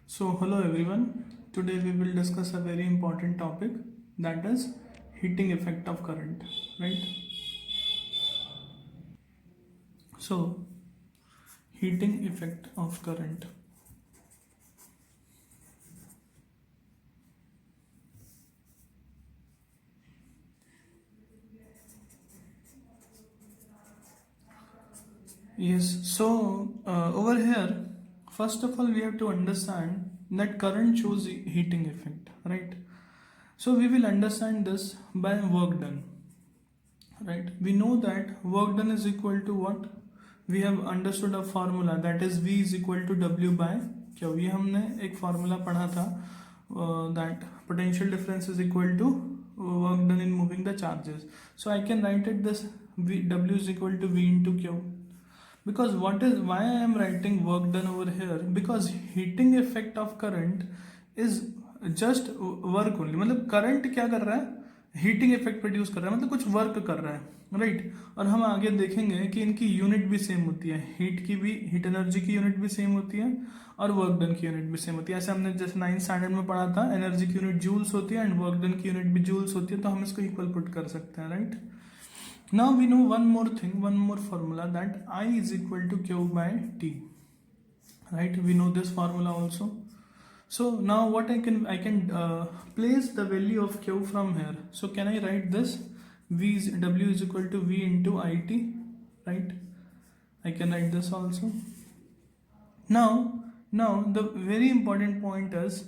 So, hello everyone. Today we will discuss a very important topic, that is heating effect of current, right? So, heating effect of current. Yes, so over here, first of all, we have to understand that current shows heating effect, right? So, we will understand this by work done, right? We know that work done is equal to what? We have understood a formula, that is V is equal to W by Q. ये हमने एक formula पढ़ा था, that potential difference is equal to work done in moving the charges. So I can write it this W is equal to V into Q. Because why I am writing work done over here, because heating effect of current is just work only. मतलब current क्या कर रहा है, heating effect produce कर रहा है, मतलब कुछ वर्क कर रहा है, राइट। और हम आगे देखेंगे कि इनकी यूनिट भी सेम होती है, हीट की भी, हीट एनर्जी की यूनिट भी सेम होती है और वर्क डन की यूनिट भी सेम होती है। ऐसे हमने जैसे 9th स्टैंडर्ड में पढ़ा था, एनर्जी की यूनिट जूल्स होती है एंड वर्क डन की यूनिट भी जूल्स होती है, तो हम इसको इक्वल पुट कर सकते हैं, right. Now we know one more thing, one more formula, that I is equal to Q by T. Right? We know this formula also. So now what I can place the value of Q from here. So can I write this? W is equal to V into IT. Right? I can write this also. Now the very important point is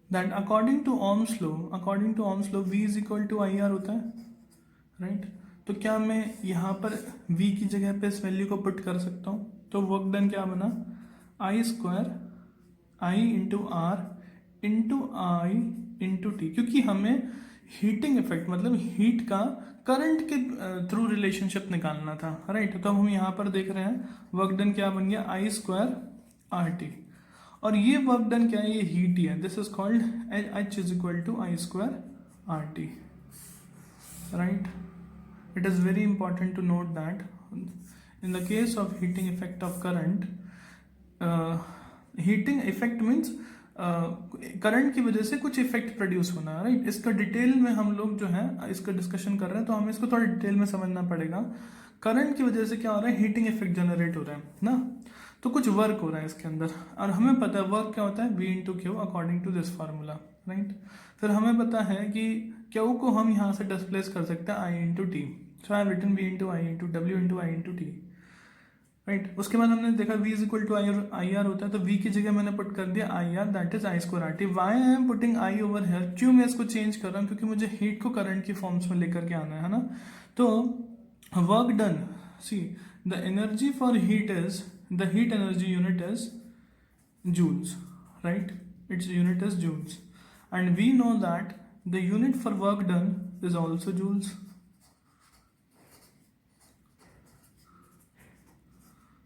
that according to Ohm's law, V is equal to IR होता है, right. तो क्या मैं यहाँ पर v की जगह पे इस वैल्यू को पुट कर सकता हूँ, तो वर्क डन क्या बना, I square I into R into I into T, क्योंकि हमें हीटिंग इफेक्ट मतलब हीट का करंट के थ्रू रिलेशनशिप निकालना था, राइट। तो हम यहाँ पर देख रहे हैं वर्क डन क्या बन गया, आई स्क्वायर आर टी, और ये वर्क डन क्या है, ये हीट ही है। This is called H is equal to I square R T, right. It is very important to note that in the case of heating effect of current, heating effect means current की वजह से कुछ effect produce होना है, right. इसका detail में हम लोग जो है इसका डिस्कशन कर रहे हैं, तो हमें इसको थोड़ा डिटेल में समझना पड़ेगा। करंट की वजह से क्या हो रहा है, हीटिंग इफेक्ट जनरेट हो रहा है ना, तो कुछ वर्क हो रहा है इसके अंदर, और हमें पता है वर्क क्या होता है, V into Q according to this formula, right. फिर हमें पता है कि क्यू को हम यहाँ से डिस्प्लेस कर सकते हैं I into T. So I have written V into I into W into I into T, right. उसके बाद हमने देखा V is equal to I R होता है, तो V की जगह मैंने पुट कर दिया I R, that is I square R T. Why I am putting I over here, क्यों मैं इसको चेंज कर रहा हूँ, क्योंकि मुझे हीट को करंट की फॉर्म्स में लेकर के आना है ना। तो work done, see the energy for heat is, the heat energy unit is joules, right? Its unit is joules, and we know that the unit for work done is also joules.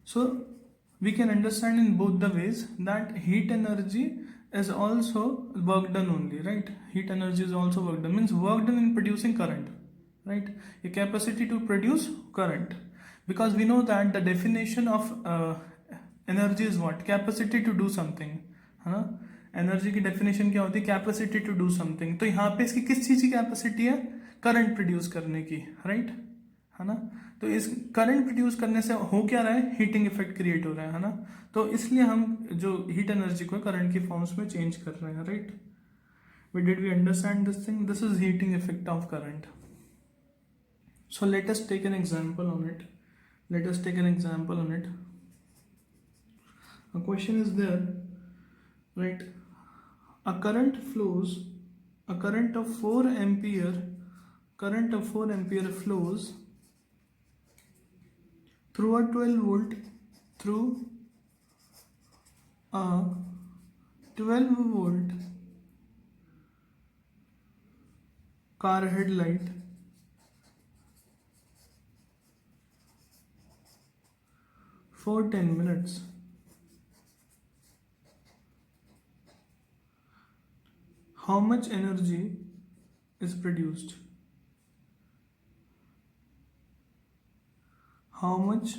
So we can understand in both the ways that heat energy is also work done only, right? Heat energy is also work done, means work done in producing current, right? A capacity to produce current, because we know that the definition of energy is what, capacity to do something, है ना। Energy की definition क्या होती है, capacity to do something. तो यहाँ पे इसकी किस चीज की कैपेसिटी है, करंट प्रोड्यूस करने की, राइट, है ना। तो इस करंट प्रोड्यूस करने से हो क्या रहा है, हीटिंग इफेक्ट क्रिएट हो रहा है ना। तो इसलिए हम जो हीट एनर्जी को करंट की फॉर्म्स में चेंज कर रहे हैं, right. Did we understand this thing, this is heating effect of current. So let us take an example on it, let us take an example on it. A question is there, right? A current flows, a current of 4 ampere, current of 4 ampere flows through a 12 volt, through a 12 volt car headlight for 10 minutes. How much energy is produced? How much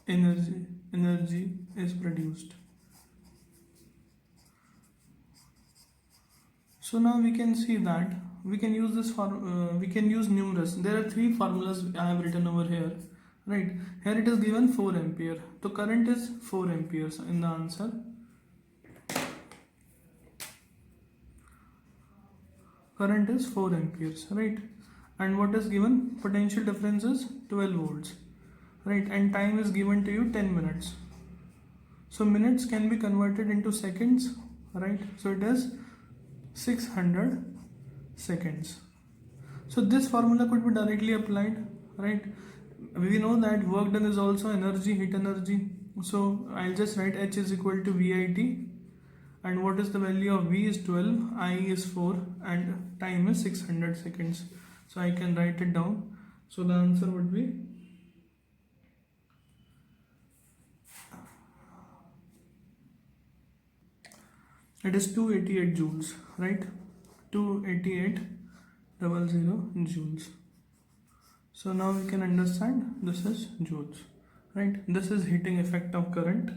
energy energy is produced. So now we can see that we can use this for we can use numerous. There are three formulas I have written over here, right? Here it is given 4 ampere. So current is 4 amperes in the answer. Current is 4 amperes, right? And what is given? Potential difference is 12 volts, right? And time is given to you 10 minutes. So minutes can be converted into seconds, right? So it is 600 seconds. So this formula could be directly applied, right? We know that work done is also energy, heat energy. So I'll just write H is equal to VIT, and what is the value of V is 12, I is 4, and time is 600 seconds. So I can write it down. So the answer would be it is 288 joules, right? 288,000 joules. So now we can understand this is joules, right? This is heating effect of current.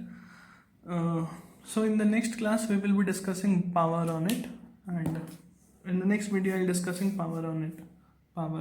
So in the next class we will be discussing power on it, and in the next video I'll discussing power on it. Power.